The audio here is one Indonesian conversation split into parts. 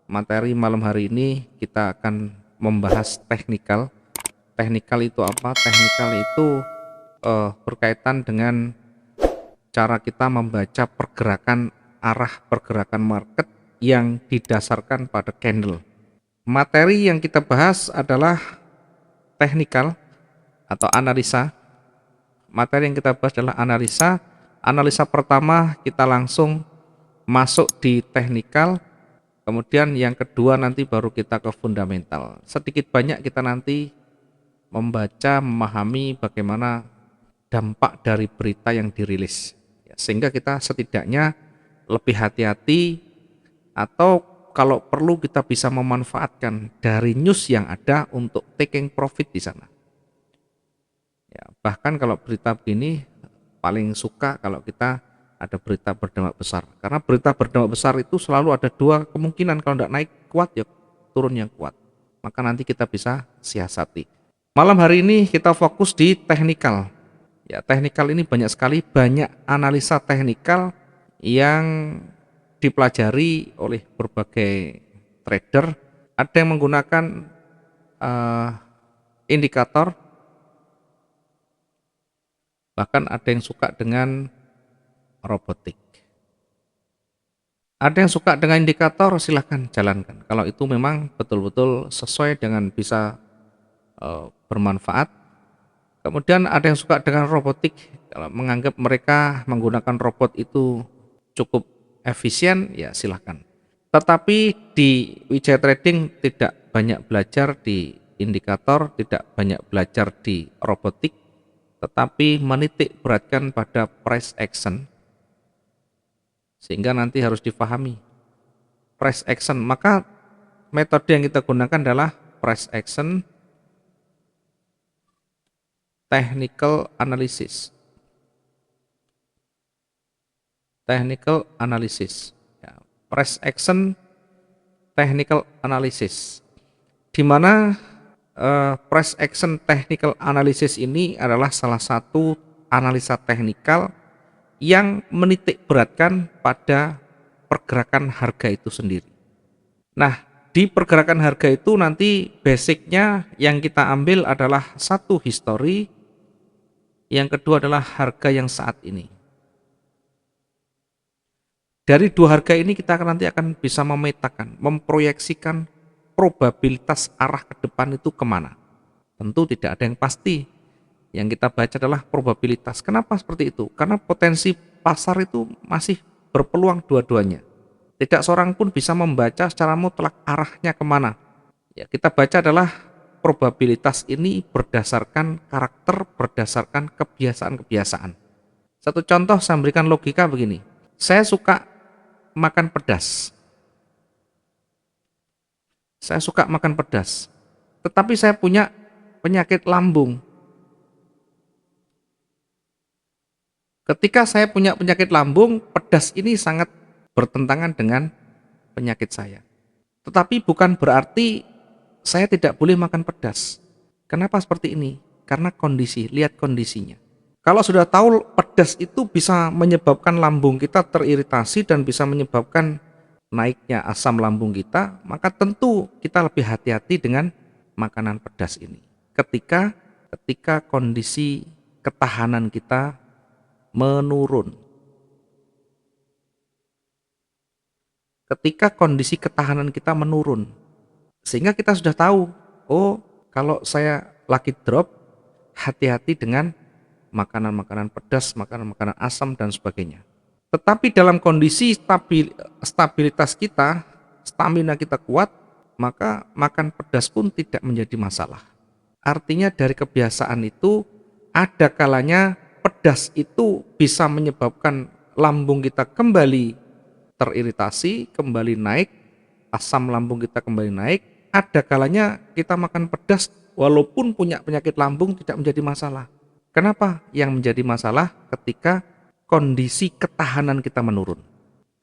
materi malam hari ini kita akan membahas teknikal. Teknikal itu apa? Teknikal itu berkaitan dengan cara kita membaca pergerakan arah pergerakan market yang didasarkan pada candle. Materi yang kita bahas adalah teknikal atau analisa. Materi yang kita bahas adalah analisa. Analisa pertama kita langsung masuk di teknikal, kemudian yang kedua nanti baru kita ke fundamental. Sedikit banyak kita nanti membaca, memahami bagaimana dampak dari berita yang dirilis, sehingga kita setidaknya lebih hati-hati, atau kalau perlu kita bisa memanfaatkan dari news yang ada untuk taking profit di sana. Ya, bahkan kalau berita begini paling suka kalau kita ada berita berdampak besar, karena berita berdampak besar itu selalu ada dua kemungkinan, kalau tidak naik kuat ya turun yang kuat, maka nanti kita bisa siasati. Malam hari ini kita fokus di teknikal. Ya, teknikal ini banyak sekali, banyak analisa teknikal yang dipelajari oleh berbagai trader. Ada yang menggunakan indikator, bahkan ada yang suka dengan robotik. Ada yang suka dengan indikator, silahkan jalankan. Kalau itu memang betul-betul sesuai dengan bisa bermanfaat. Kemudian ada yang suka dengan robotik, kalau menganggap mereka menggunakan robot itu cukup efisien, ya silahkan. Tetapi di Wijaya Trading tidak banyak belajar di indikator, tidak banyak belajar di robotik, tetapi menitik beratkan pada price action, sehingga nanti harus difahami price action. Maka metode yang kita gunakan adalah price action, technical analysis. Technical analysis. Ya, price action, technical analysis. Di mana price action technical analysis ini adalah salah satu analisa teknikal yang menitik beratkan pada pergerakan harga itu sendiri. Nah, di pergerakan harga itu nanti basicnya yang kita ambil adalah satu, history, yang kedua adalah harga yang saat ini. Dari dua harga ini kita nanti akan bisa memetakan, memproyeksikan probabilitas arah ke depan itu kemana. Tentu tidak ada yang pasti. Yang kita baca adalah probabilitas. Kenapa seperti itu? Karena potensi pasar itu masih berpeluang dua-duanya. Tidak seorang pun bisa membaca secara mutlak arahnya kemana. Ya, kita baca adalah probabilitas ini berdasarkan karakter, berdasarkan kebiasaan-kebiasaan. Satu contoh saya berikan logika begini. Saya suka makan pedas. Saya suka makan pedas. Tetapi saya punya penyakit lambung. Ketika saya punya penyakit lambung, pedas ini sangat bertentangan dengan penyakit saya. Tetapi bukan berarti saya tidak boleh makan pedas. Kenapa seperti ini? Karena kondisi, lihat kondisinya. Kalau sudah tahu pedas itu bisa menyebabkan lambung kita teriritasi dan bisa menyebabkan naiknya asam lambung kita, maka tentu kita lebih hati-hati dengan makanan pedas ini. Ketika kondisi ketahanan kita menurun. Ketika kondisi ketahanan kita menurun, sehingga kita sudah tahu, oh kalau saya lagi drop, hati-hati dengan makanan-makanan pedas, makanan-makanan asam dan sebagainya. Tetapi dalam kondisi stabilitas kita, stamina kita kuat, maka makan pedas pun tidak menjadi masalah. Artinya dari kebiasaan itu, ada kalanya pedas itu bisa menyebabkan lambung kita kembali teriritasi, kembali naik, asam lambung kita kembali naik. Ada kalanya kita makan pedas walaupun punya penyakit lambung tidak menjadi masalah. Kenapa? Yang menjadi masalah ketika kondisi ketahanan kita menurun.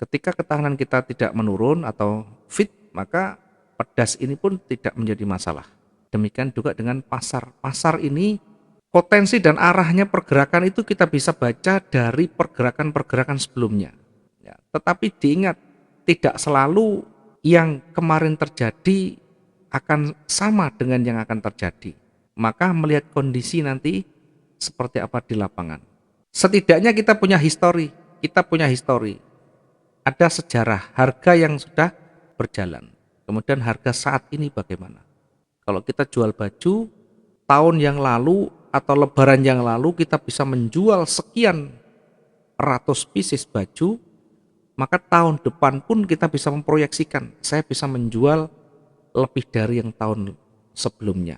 Ketika ketahanan kita tidak menurun atau fit, maka pedas ini pun tidak menjadi masalah. Demikian juga dengan pasar. Pasar ini potensi dan arahnya pergerakan itu kita bisa baca dari pergerakan-pergerakan sebelumnya. Ya, tetapi diingat, tidak selalu yang kemarin terjadi akan sama dengan yang akan terjadi. Maka melihat kondisi nanti seperti apa di lapangan. Setidaknya kita punya histori, ada sejarah harga yang sudah berjalan. Kemudian harga saat ini bagaimana? Kalau kita jual baju tahun yang lalu atau lebaran yang lalu kita bisa menjual sekian ratus pieces baju, maka tahun depan pun kita bisa memproyeksikan saya bisa menjual lebih dari yang tahun sebelumnya.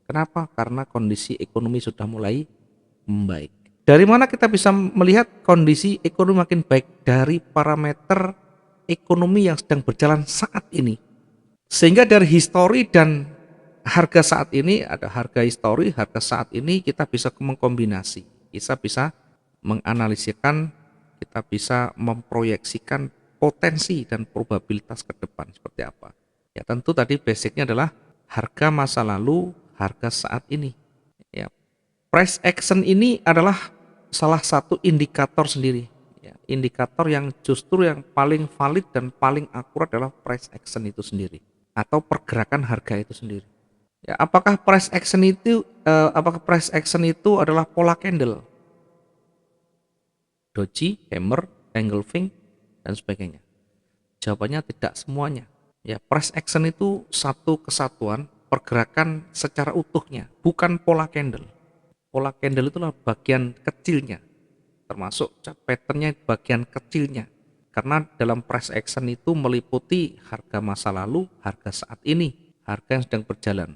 Kenapa? Karena kondisi ekonomi sudah mulai membaik. Dari mana kita bisa melihat kondisi ekonomi makin baik? Dari parameter ekonomi yang sedang berjalan saat ini. Sehingga dari histori dan harga saat ini, ada harga histori, harga saat ini, kita bisa mengkombinasi. Kita bisa menganalisikan, kita bisa memproyeksikan potensi dan probabilitas ke depan seperti apa. Ya tentu tadi basicnya adalah harga masa lalu, harga saat ini. Ya, price action ini adalah salah satu indikator sendiri. Ya, indikator yang justru yang paling valid dan paling akurat adalah price action itu sendiri atau pergerakan harga itu sendiri. Ya, apakah price action itu adalah pola candle, doji, hammer, engulfing, dan sebagainya? Jawabannya tidak semuanya. Ya, price action itu satu kesatuan pergerakan secara utuhnya, bukan pola candle. Pola candle itulah bagian kecilnya, termasuk patternnya bagian kecilnya. Karena dalam price action itu meliputi harga masa lalu, harga saat ini, harga yang sedang berjalan.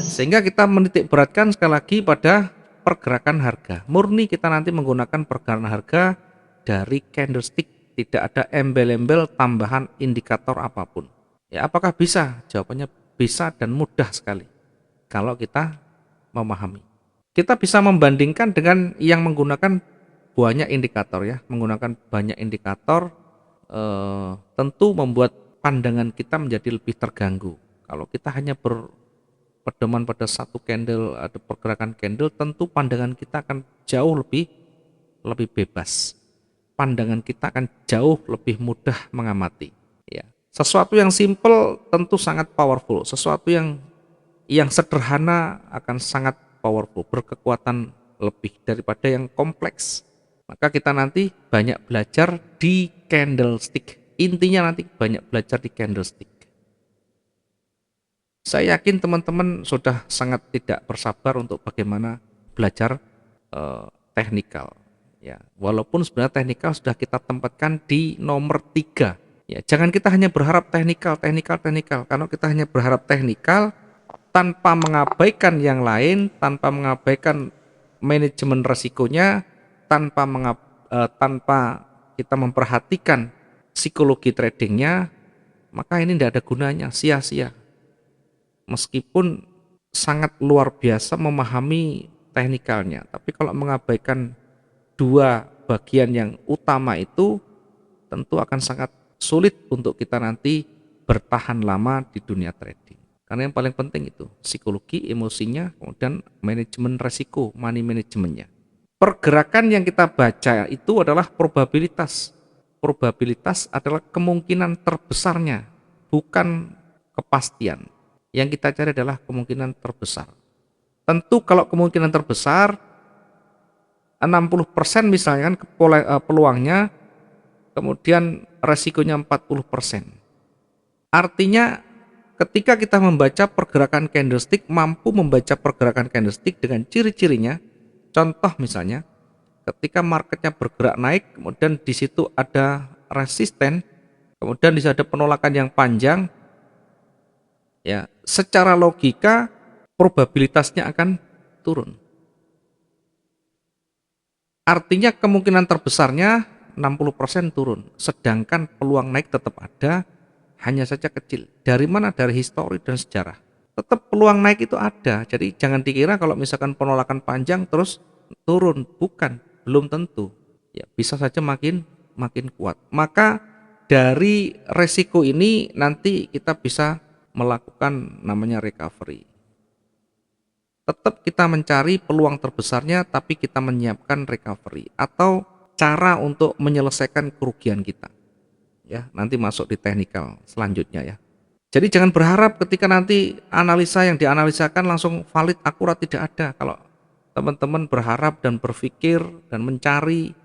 Sehingga kita menitik beratkan sekali lagi pada pergerakan harga. Murni kita nanti menggunakan pergerakan harga dari candlestick, tidak ada embel-embel tambahan indikator apapun. Ya, apakah bisa? Jawabannya bisa dan mudah sekali kalau kita memahami. Kita bisa membandingkan dengan yang menggunakan banyak indikator ya, menggunakan banyak indikator tentu membuat pandangan kita menjadi lebih terganggu. Kalau kita hanya berpedoman pada satu candle, ada pergerakan candle, tentu pandangan kita akan jauh lebih bebas. Pandangan kita akan jauh lebih mudah mengamati. Ya, sesuatu yang simple tentu sangat powerful. Sesuatu yang sederhana akan sangat powerful, berkekuatan lebih daripada yang kompleks. Maka kita nanti banyak belajar di candlestick. Intinya nanti banyak belajar di candlestick. Saya yakin teman-teman sudah sangat tidak bersabar untuk bagaimana belajar teknikal. Ya, walaupun sebenarnya teknikal sudah kita tempatkan di nomor 3. Ya, jangan kita hanya berharap teknikal. Karena kita hanya berharap teknikal tanpa mengabaikan yang lain, tanpa mengabaikan manajemen resikonya, tanpa kita memperhatikan psikologi tradingnya, maka ini tidak ada gunanya, sia-sia. Meskipun sangat luar biasa memahami teknikalnya, tapi kalau mengabaikan dua bagian yang utama itu, tentu akan sangat sulit untuk kita nanti bertahan lama di dunia trading. Karena yang paling penting itu psikologi, emosinya, kemudian manajemen resiko, money manajemennya. Pergerakan yang kita baca itu adalah probabilitas. Probabilitas adalah kemungkinan terbesarnya, bukan kepastian. Yang kita cari adalah kemungkinan terbesar. Tentu kalau kemungkinan terbesar 60% misalnya kan peluangnya, kemudian resikonya 40%. Artinya ketika kita membaca pergerakan candlestick, mampu membaca pergerakan candlestick dengan ciri-cirinya. Contoh misalnya, ketika marketnya bergerak naik, kemudian di situ ada resisten, kemudian di situ ada penolakan yang panjang, ya, secara logika probabilitasnya akan turun. Artinya kemungkinan terbesarnya 60% turun, sedangkan peluang naik tetap ada, hanya saja kecil. Dari mana? Dari histori dan sejarah. Tetap peluang naik itu ada. Jadi jangan dikira kalau misalkan penolakan panjang terus turun, bukan, belum tentu. Ya, bisa saja makin kuat. Maka dari resiko ini nanti kita bisa melakukan namanya recovery. Tetap kita mencari peluang terbesarnya, tapi kita menyiapkan recovery atau cara untuk menyelesaikan kerugian kita. ya. Nanti masuk di teknikal selanjutnya ya. Jadi jangan berharap ketika nanti analisa yang dianalisakan langsung valid, akurat, tidak ada. Kalau teman-teman berharap dan berpikir dan mencari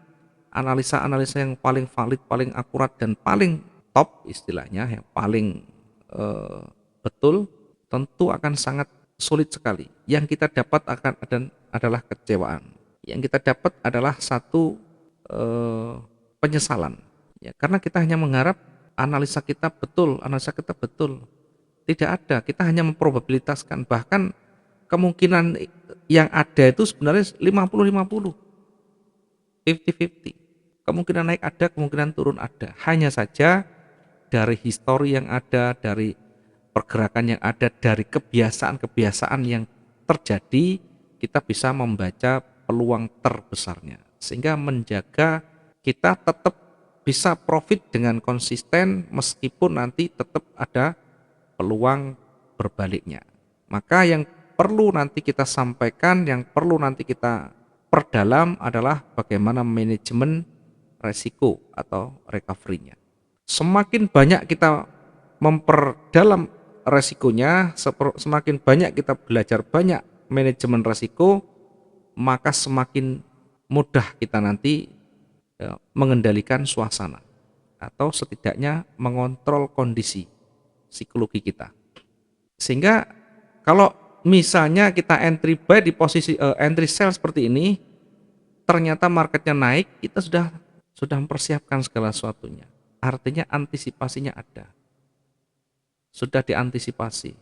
analisa-analisa yang paling valid, paling akurat dan paling top istilahnya, yang paling eh, betul, tentu akan sangat sulit sekali. Yang kita dapat adalah kecewaan. Yang kita dapat adalah satu penyesalan. Ya, karena kita hanya mengharap analisa kita betul, analisa kita betul. Tidak ada, kita hanya memprobabilitaskan. Bahkan kemungkinan yang ada itu sebenarnya 50-50, 50-50. Kemungkinan naik ada, kemungkinan turun ada. Hanya saja dari histori yang ada, dari pergerakan yang ada, dari kebiasaan-kebiasaan yang terjadi, kita bisa membaca peluang terbesarnya. Sehingga menjaga kita tetap bisa profit dengan konsisten meskipun nanti tetap ada peluang berbaliknya. Maka yang perlu nanti kita sampaikan, yang perlu nanti kita perdalam adalah bagaimana manajemen resiko atau recovery-nya. Semakin banyak kita memperdalam resikonya, semakin banyak kita belajar banyak manajemen resiko, maka semakin mudah kita nanti mengendalikan suasana atau setidaknya mengontrol kondisi psikologi kita. Sehingga kalau misalnya kita entry buy di posisi entry sell seperti ini, ternyata marketnya naik, kita sudah mempersiapkan segala sesuatunya. Artinya antisipasinya ada. Sudah diantisipasi.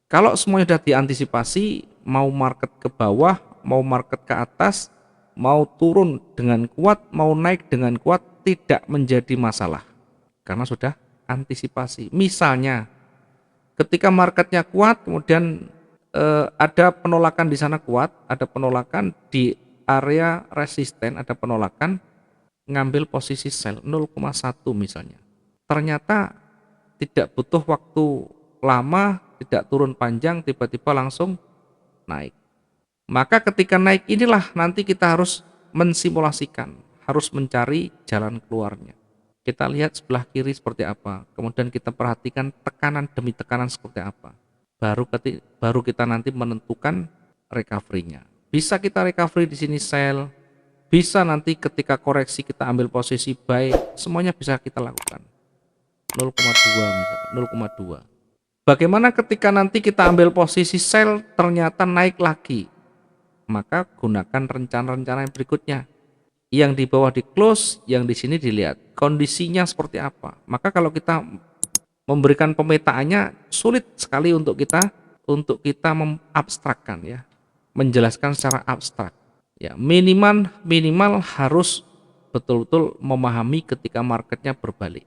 Kalau semuanya sudah diantisipasi, mau market ke bawah, mau market ke atas, mau turun dengan kuat, mau naik dengan kuat, tidak menjadi masalah. Karena sudah antisipasi. Misalnya, ketika marketnya kuat, kemudian ada penolakan di sana kuat, ada penolakan di area resisten, ada penolakan, ngambil posisi sell 0,1 misalnya. Ternyata tidak butuh waktu lama, tidak turun panjang, tiba-tiba langsung naik. Maka ketika naik inilah nanti kita harus mensimulasikan, harus mencari jalan keluarnya. Kita lihat sebelah kiri seperti apa, kemudian kita perhatikan tekanan demi tekanan seperti apa. Baru kita nanti menentukan recovery-nya. Bisa kita recovery di sini sell, bisa nanti ketika koreksi kita ambil posisi buy, semuanya bisa kita lakukan. 0,2 misalkan, 0,2. Bagaimana ketika nanti kita ambil posisi sell ternyata naik lagi? Maka gunakan rencana-rencana yang berikutnya. Yang di bawah di close, yang di sini dilihat kondisinya seperti apa. Maka kalau kita memberikan pemetaannya sulit sekali untuk kita mengabstrakkan ya, menjelaskan secara abstrak. Ya, minimal harus betul-betul memahami ketika marketnya berbalik.